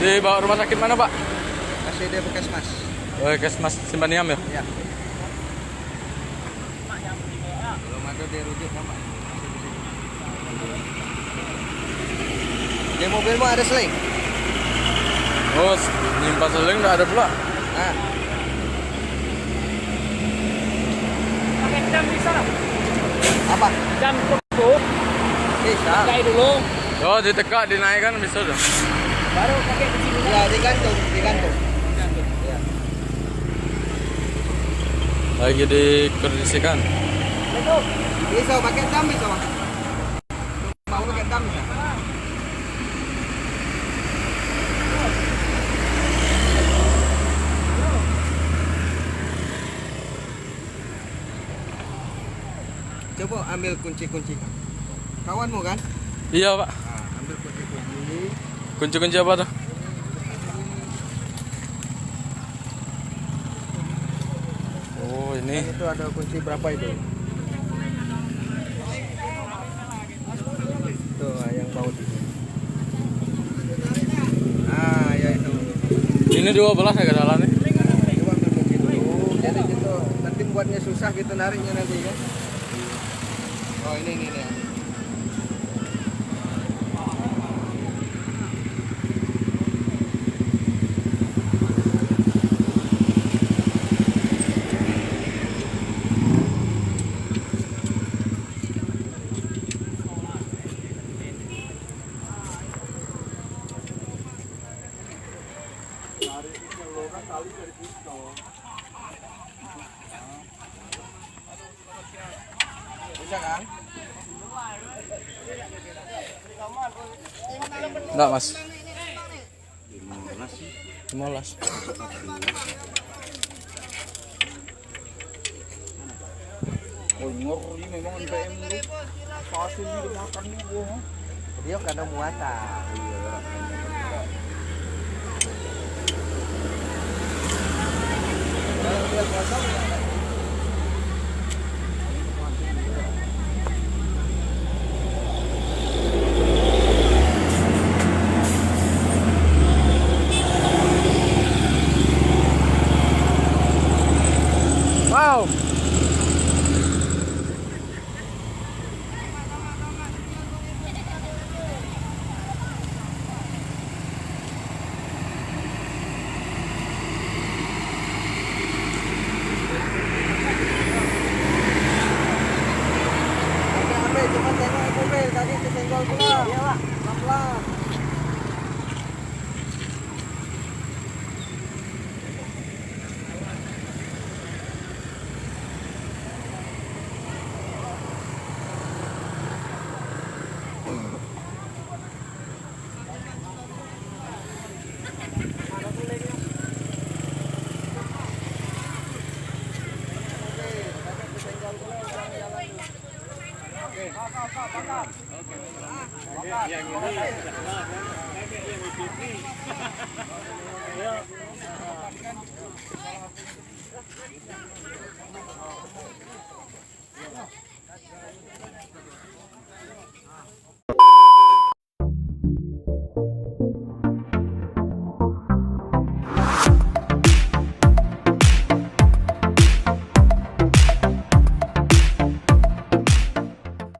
Dibawa rumah sakit mana, Pak? Masih di Puskesmas. Oh, Puskesmas Simpaniam ya? Iya. Belum ada dirujuk sama. Di mobilmu ada seling? Oh, nyimpan seling nggak ada pula. Nah. Pakai jam bisa? Apa? Jam turbo. Bisa. Pakai dulu. Oh, ditekak, dinaikkan bisa tuh. Baru pakai kunci dulu. Ya, digantung. Ya. Lagi dikondisikan. Betul. Bisa pakai dam bisa, Bang. Mau pakai dam bisa. Coba ambil kunci-kunci. Kawanmu kan? Iya, Pak. Nah, ambil kunci-kunci. Kunci-kunci apa tuh? Oh, ini. Itu ada kunci berapa itu? Tuh, yang baut itu. Ah, ya itu. Ini 12 agak salah nih. Coba ambil kunci dulu. Jadi gitu nanti buatnya susah gitu nariknya nanti kan. Oh, ini nih. Bisa kan? Enggak, Mas. 15. Oh, ngeri memang NPM itu. Pasti dia makan juga. Dia karena muatan. Kalau dia kosong ya. Wow. Cuma tengok mobil tadi kesenggol pula. Iya, Pak. Pelan-pelan. Yang ini